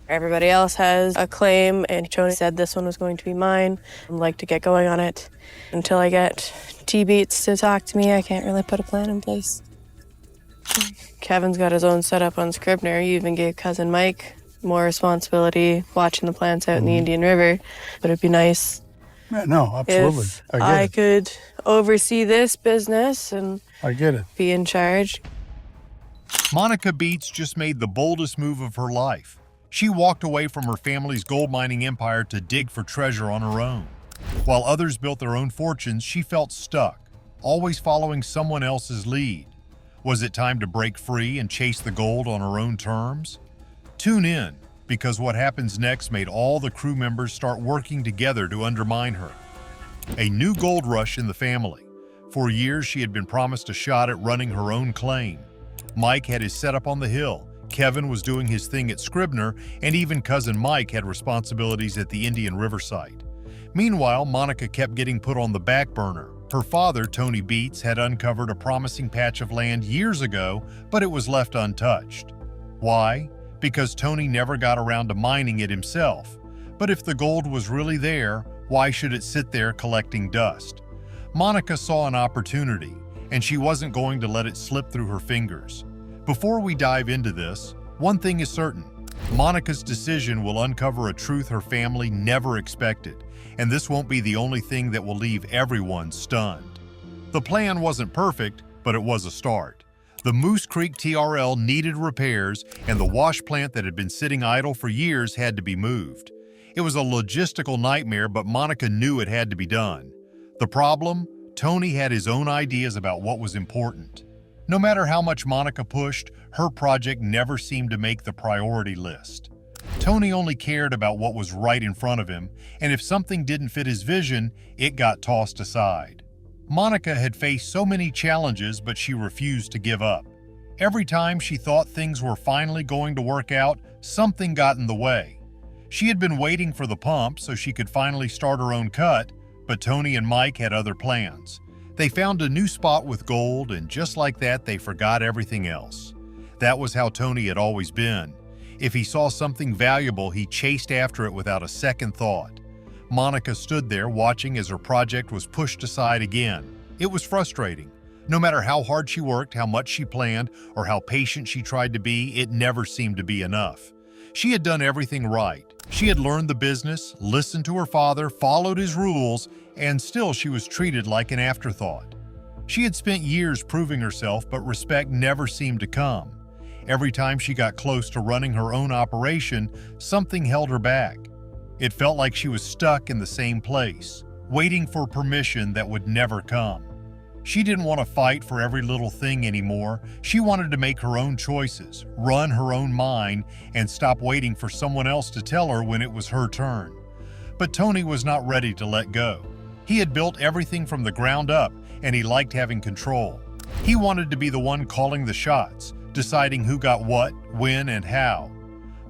Everybody else has a claim, and Tony said this one was going to be mine. I'd like to get going on it. Until I get Beets to talk to me, I can't really put a plan in place. Kevin's got his own setup on Scribner. He even gave cousin Mike more responsibility watching the plants out in the Indian River. But it'd be nice no, absolutely. if I could oversee this business and I get it. Be in charge. Monica Beets just made the boldest move of her life. She walked away from her family's gold mining empire to dig for treasure on her own. While others built their own fortunes, she felt stuck, always following someone else's lead. Was it time to break free and chase the gold on her own terms? Tune in, because what happens next made all the crew members start working together to undermine her. A new gold rush in the family. For years, she had been promised a shot at running her own claim. Mike had his setup on the hill, Kevin was doing his thing at Scribner, and even cousin Mike had responsibilities at the Indian River site. Meanwhile, Monica kept getting put on the back burner. Her father, Tony Beets, had uncovered a promising patch of land years ago, but it was left untouched. Why? Because Tony never got around to mining it himself. But if the gold was really there, why should it sit there collecting dust? Monica saw an opportunity, and she wasn't going to let it slip through her fingers. Before we dive into this, one thing is certain. Monica's decision will uncover a truth her family never expected, and this won't be the only thing that will leave everyone stunned. The plan wasn't perfect, but it was a start. The Moose Creek TRL needed repairs, and the wash plant that had been sitting idle for years had to be moved. It was a logistical nightmare, but Monica knew it had to be done. The problem? Tony had his own ideas about what was important. No matter how much Monica pushed, her project never seemed to make the priority list. Tony only cared about what was right in front of him, and if something didn't fit his vision, it got tossed aside. Monica had faced so many challenges, but she refused to give up. Every time she thought things were finally going to work out, something got in the way. She had been waiting for the pump so she could finally start her own cut, but Tony and Mike had other plans. They found a new spot with gold, and just like that, they forgot everything else. That was how Tony had always been. If he saw something valuable, he chased after it without a second thought. Monica stood there watching as her project was pushed aside again. It was frustrating. No matter how hard she worked, how much she planned, or how patient she tried to be, it never seemed to be enough. She had done everything right. She had learned the business, listened to her father, followed his rules, and still she was treated like an afterthought. She had spent years proving herself, but respect never seemed to come. Every time she got close to running her own operation, something held her back. It felt like she was stuck in the same place, waiting for permission that would never come. She didn't want to fight for every little thing anymore. She wanted to make her own choices, run her own mine, and stop waiting for someone else to tell her when it was her turn. But Tony was not ready to let go. He had built everything from the ground up, and he liked having control. He wanted to be the one calling the shots, deciding who got what, when, and how.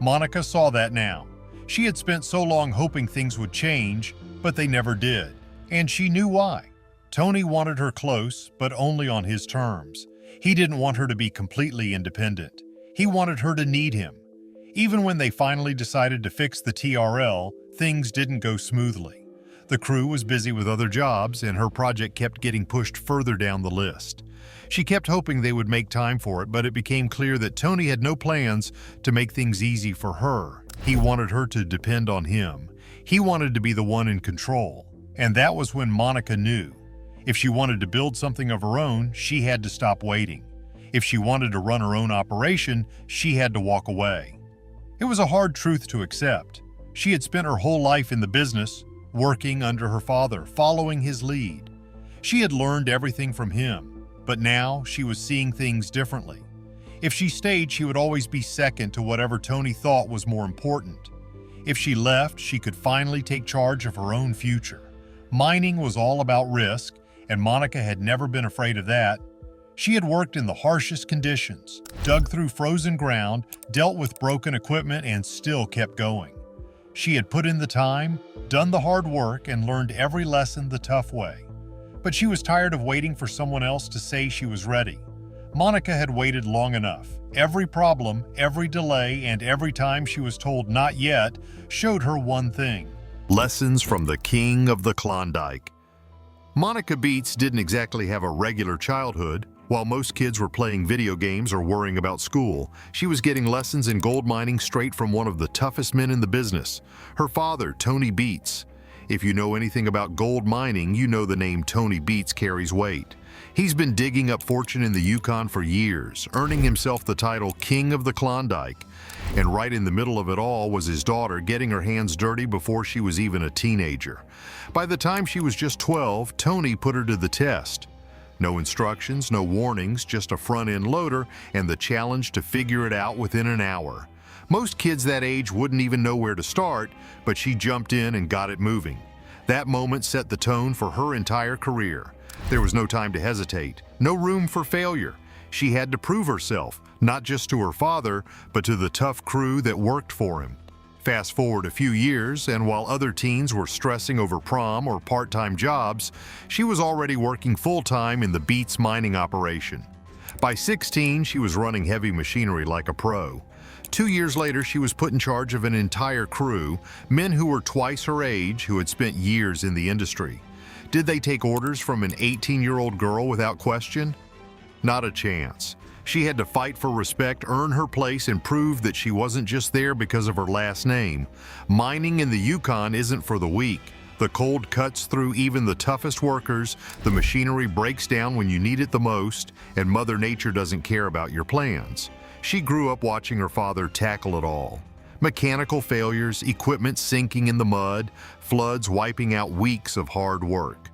Monica saw that now. She had spent so long hoping things would change, but they never did, and she knew why. Tony wanted her close, but only on his terms. He didn't want her to be completely independent. He wanted her to need him. Even when they finally decided to fix the TRL, things didn't go smoothly. The crew was busy with other jobs, and her project kept getting pushed further down the list. She kept hoping they would make time for it, but it became clear that Tony had no plans to make things easy for her. He wanted her to depend on him. He wanted to be the one in control. And that was when Monica knew. If she wanted to build something of her own, she had to stop waiting. If she wanted to run her own operation, she had to walk away. It was a hard truth to accept. She had spent her whole life in the business, working under her father, following his lead. She had learned everything from him, but now she was seeing things differently. If she stayed, she would always be second to whatever Tony thought was more important. If she left, she could finally take charge of her own future. Mining was all about risk, and Monica had never been afraid of that. She had worked in the harshest conditions, dug through frozen ground, dealt with broken equipment, and still kept going. She had put in the time, done the hard work, and learned every lesson the tough way. But she was tired of waiting for someone else to say she was ready. Monica had waited long enough. Every problem, every delay, and every time she was told not yet showed her one thing: lessons from the king of the Klondike. Monica Beets didn't exactly have a regular childhood. While most kids were playing video games or worrying about school, she was getting lessons in gold mining straight from one of the toughest men in the business, her father, Tony Beets. If you know anything about gold mining, you know the name Tony Beets carries weight. He's been digging up fortune in the Yukon for years, earning himself the title King of the Klondike. And right in the middle of it all was his daughter getting her hands dirty before she was even a teenager. By the time she was just 12, Tony put her to the test. No instructions, no warnings, just a front-end loader and the challenge to figure it out within an hour. Most kids that age wouldn't even know where to start, but she jumped in and got it moving. That moment set the tone for her entire career. There was no time to hesitate, no room for failure. She had to prove herself, not just to her father, but to the tough crew that worked for him. Fast forward a few years, and while other teens were stressing over prom or part-time jobs, she was already working full-time in the Beets mining operation. By 16, she was running heavy machinery like a pro. 2 years later, she was put in charge of an entire crew, men who were twice her age, who had spent years in the industry. Did they take orders from an 18-year-old girl without question? Not a chance. She had to fight for respect, earn her place, and prove that she wasn't just there because of her last name. Mining in the Yukon isn't for the weak. The cold cuts through even the toughest workers, the machinery breaks down when you need it the most, and Mother Nature doesn't care about your plans. She grew up watching her father tackle it all. Mechanical failures, equipment sinking in the mud, floods wiping out weeks of hard work.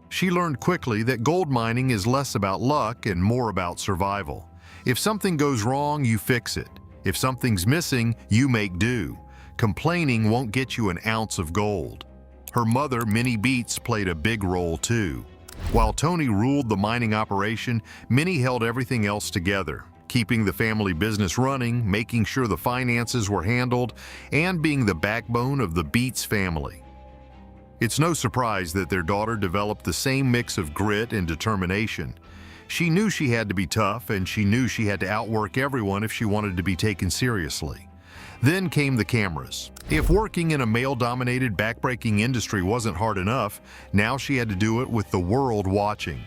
She learned quickly that gold mining is less about luck and more about survival. If something goes wrong, you fix it. If something's missing, you make do. Complaining won't get you an ounce of gold. Her mother, Minnie Beets, played a big role too. While Tony ruled the mining operation, Minnie held everything else together, keeping the family business running, making sure the finances were handled, and being the backbone of the Beets family. It's no surprise that their daughter developed the same mix of grit and determination. She knew she had to be tough, and she knew she had to outwork everyone if she wanted to be taken seriously. Then came the cameras. If working in a male-dominated backbreaking industry wasn't hard enough, now she had to do it with the world watching.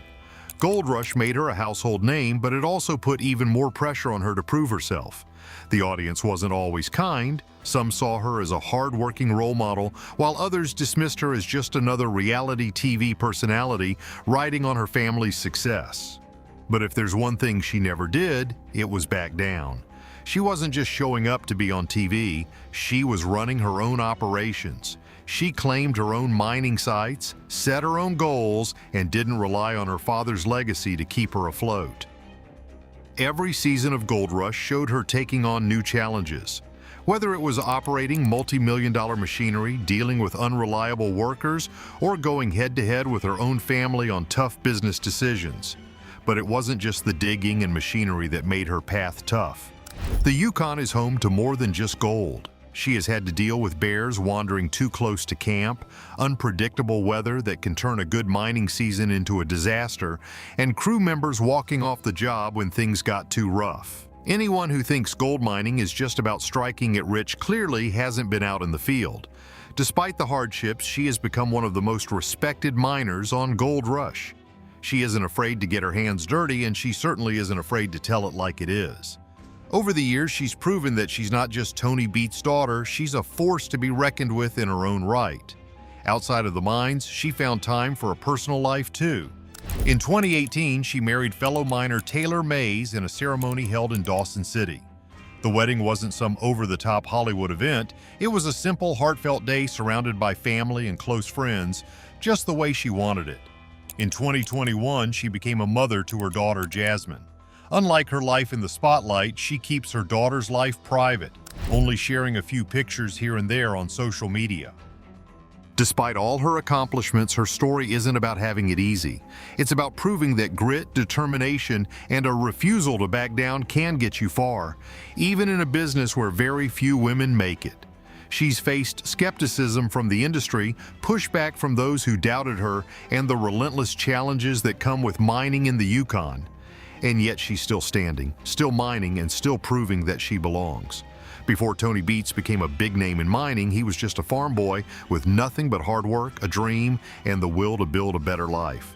Gold Rush made her a household name, but it also put even more pressure on her to prove herself. The audience wasn't always kind. Some saw her as a hard-working role model, while others dismissed her as just another reality TV personality riding on her family's success. But if there's one thing she never did, it was back down. She wasn't just showing up to be on TV, she was running her own operations. She claimed her own mining sites, set her own goals, and didn't rely on her father's legacy to keep her afloat. Every season of Gold Rush showed her taking on new challenges. Whether it was operating multi-million-dollar machinery, dealing with unreliable workers, or going head-to-head with her own family on tough business decisions. But it wasn't just the digging and machinery that made her path tough. The Yukon is home to more than just gold. She has had to deal with bears wandering too close to camp, unpredictable weather that can turn a good mining season into a disaster, and crew members walking off the job when things got too rough. Anyone who thinks gold mining is just about striking it rich clearly hasn't been out in the field. Despite the hardships, she has become one of the most respected miners on Gold Rush. She isn't afraid to get her hands dirty, and she certainly isn't afraid to tell it like it is. Over the years, she's proven that she's not just Tony Beets' daughter, she's a force to be reckoned with in her own right. Outside of the mines, she found time for a personal life too. In 2018, she married fellow miner Taylor Mays in a ceremony held in Dawson City. The wedding wasn't some over-the-top Hollywood event, it was a simple, heartfelt day surrounded by family and close friends, just the way she wanted it. In 2021, she became a mother to her daughter Jasmine. Unlike her life in the spotlight, she keeps her daughter's life private, only sharing a few pictures here and there on social media. Despite all her accomplishments, her story isn't about having it easy. It's about proving that grit, determination, and a refusal to back down can get you far, even in a business where very few women make it. She's faced skepticism from the industry, pushback from those who doubted her, and the relentless challenges that come with mining in the Yukon. And yet she's still standing, still mining, and still proving that she belongs. Before Tony Beets became a big name in mining, he was just a farm boy with nothing but hard work, a dream, and the will to build a better life.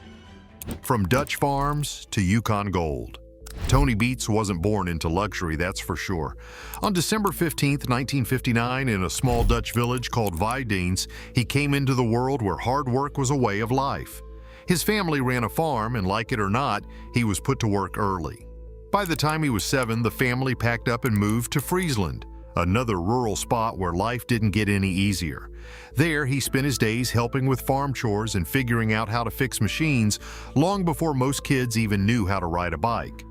From Dutch farms to Yukon gold. Tony Beets wasn't born into luxury, that's for sure. On December 15, 1959, in a small Dutch village called Weidens, he came into the world where hard work was a way of life. His family ran a farm, and like it or not, he was put to work early. By the time he was 7, the family packed up and moved to Friesland, another rural spot where life didn't get any easier. There, he spent his days helping with farm chores and figuring out how to fix machines long before most kids even knew how to ride a bike.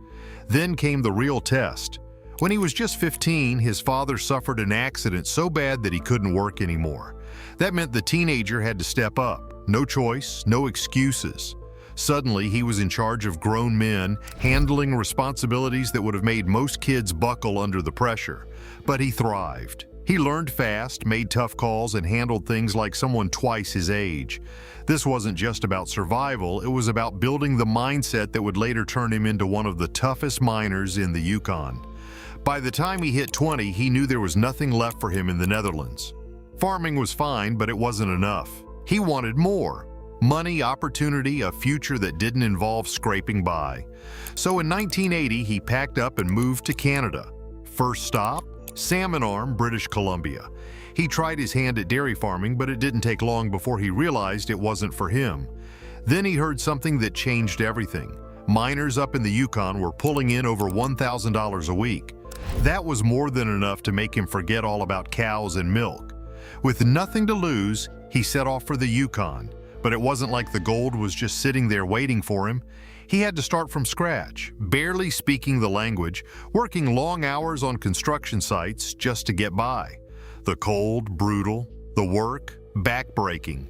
Then came the real test. When he was just 15, his father suffered an accident so bad that he couldn't work anymore. That meant the teenager had to step up. No choice, no excuses. Suddenly, he was in charge of grown men, handling responsibilities that would have made most kids buckle under the pressure. But he thrived. He learned fast, made tough calls, and handled things like someone twice his age. This wasn't just about survival, it was about building the mindset that would later turn him into one of the toughest miners in the Yukon. By the time he hit 20, he knew there was nothing left for him in the Netherlands. Farming was fine, but it wasn't enough. He wanted more. Money, opportunity, a future that didn't involve scraping by. So in 1980, he packed up and moved to Canada. First stop, Salmon Arm, British Columbia. He tried his hand at dairy farming, but it didn't take long before he realized it wasn't for him. Then he heard something that changed everything. Miners up in the Yukon were pulling in over $1,000 a week. That was more than enough to make him forget all about cows and milk. With nothing to lose, he set off for the Yukon. But it wasn't like the gold was just sitting there waiting for him. He had to start from scratch, barely speaking the language, working long hours on construction sites just to get by. The cold, brutal, the work, backbreaking.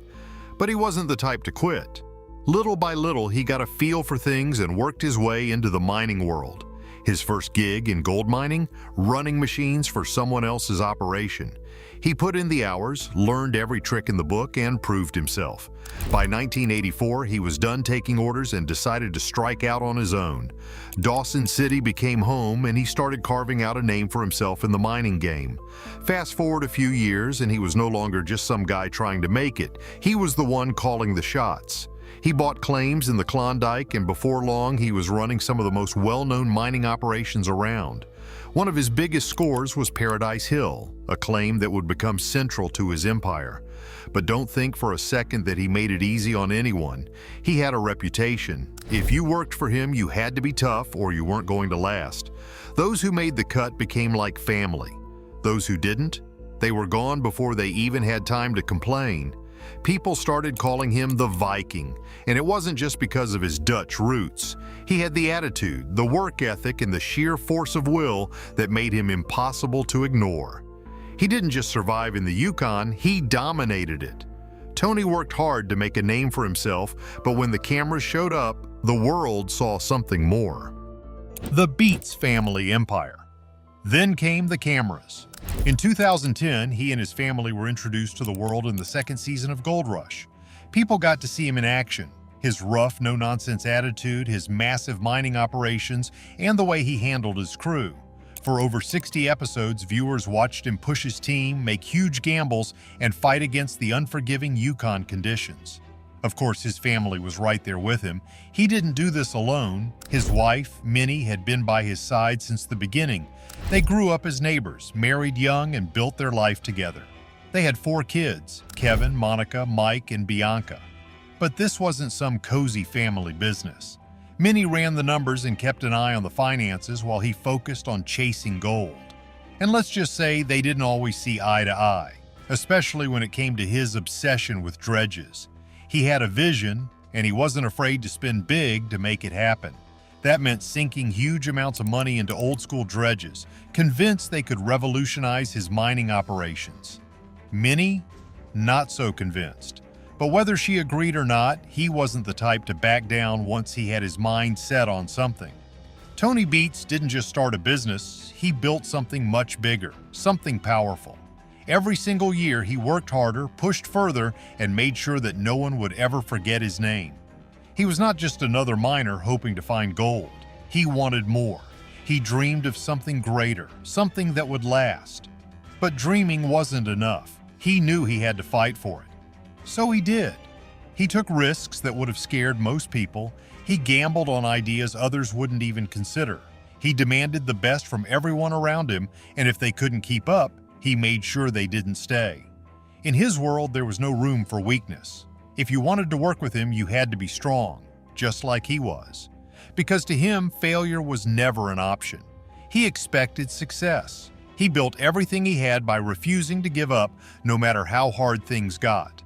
But he wasn't the type to quit. Little by little, he got a feel for things and worked his way into the mining world. His first gig in gold mining, running machines for someone else's operation. He put in the hours, learned every trick in the book, and proved himself. By 1984, he was done taking orders and decided to strike out on his own. Dawson City became home, and he started carving out a name for himself in the mining game. Fast forward a few years, and he was no longer just some guy trying to make it. He was the one calling the shots. He bought claims in the Klondike, and before long, he was running some of the most well-known mining operations around. One of his biggest scores was Paradise Hill, a claim that would become central to his empire. But don't think for a second that he made it easy on anyone. He had a reputation. If you worked for him, you had to be tough or you weren't going to last. Those who made the cut became like family. Those who didn't, they were gone before they even had time to complain. People started calling him the Viking, and it wasn't just because of his Dutch roots. He had the attitude, the work ethic, and the sheer force of will that made him impossible to ignore. He didn't just survive in the Yukon, he dominated it. Tony worked hard to make a name for himself, but when the cameras showed up, the world saw something more. The Beets family empire. Then came the cameras. In 2010, he and his family were introduced to the world in the second season of Gold Rush. People got to see him in action. His rough, no-nonsense attitude, his massive mining operations, and the way he handled his crew. For over 60 episodes, viewers watched him push his team, make huge gambles, and fight against the unforgiving Yukon conditions. Of course, his family was right there with him. He didn't do this alone. His wife, Minnie, had been by his side since the beginning. They grew up as neighbors, married young, and built their life together. They had 4 kids, Kevin, Monica, Mike, and Bianca. But this wasn't some cozy family business. Minnie ran the numbers and kept an eye on the finances while he focused on chasing gold. And let's just say they didn't always see eye to eye, especially when it came to his obsession with dredges. He had a vision, and he wasn't afraid to spend big to make it happen. That meant sinking huge amounts of money into old-school dredges, convinced they could revolutionize his mining operations. Minnie, not so convinced. But whether she agreed or not, he wasn't the type to back down once he had his mind set on something. Tony Beets didn't just start a business, he built something much bigger, something powerful. Every single year, he worked harder, pushed further, and made sure that no one would ever forget his name. He was not just another miner hoping to find gold. He wanted more. He dreamed of something greater, something that would last. But dreaming wasn't enough. He knew he had to fight for it. So he did. He took risks that would have scared most people. He gambled on ideas others wouldn't even consider. He demanded the best from everyone around him, and if they couldn't keep up, he made sure they didn't stay. In his world, there was no room for weakness. If you wanted to work with him, you had to be strong, just like he was. Because to him, failure was never an option. He expected success. He built everything he had by refusing to give up, no matter how hard things got.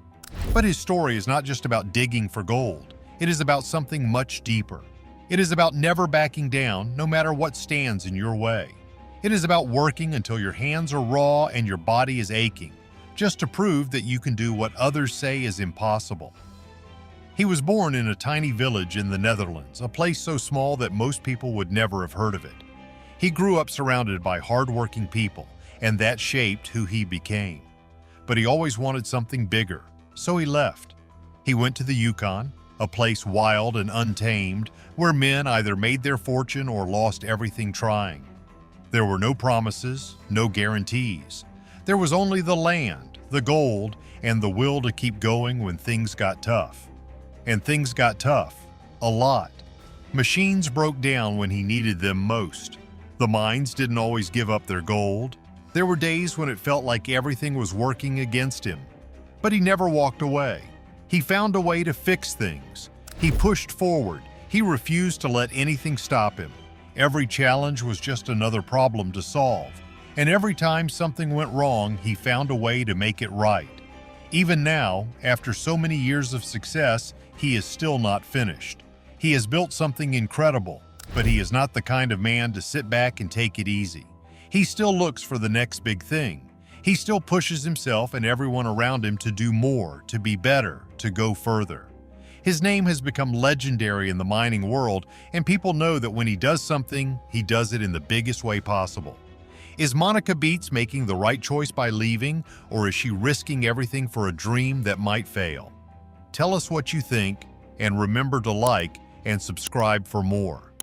But his story is not just about digging for gold. It is about something much deeper. It is about never backing down, no matter what stands in your way. It is about working until your hands are raw and your body is aching, just to prove that you can do what others say is impossible. He was born in a tiny village in the Netherlands, a place so small that most people would never have heard of it. He grew up surrounded by hardworking people, and that shaped who he became. But he always wanted something bigger, so he left. He went to the Yukon, a place wild and untamed, where men either made their fortune or lost everything trying. There were no promises, no guarantees. There was only the land, the gold, and the will to keep going when things got tough. And things got tough, a lot. Machines broke down when he needed them most. The mines didn't always give up their gold. There were days when it felt like everything was working against him. But he never walked away. He found a way to fix things. He pushed forward. He refused to let anything stop him. Every challenge was just another problem to solve. And every time something went wrong, he found a way to make it right. Even now, after so many years of success, he is still not finished. He has built something incredible, but he is not the kind of man to sit back and take it easy. He still looks for the next big thing. He still pushes himself and everyone around him to do more, to be better, to go further. His name has become legendary in the mining world, and people know that when he does something, he does it in the biggest way possible. Is Monica Beets making the right choice by leaving, or is she risking everything for a dream that might fail? Tell us what you think, and remember to like and subscribe for more.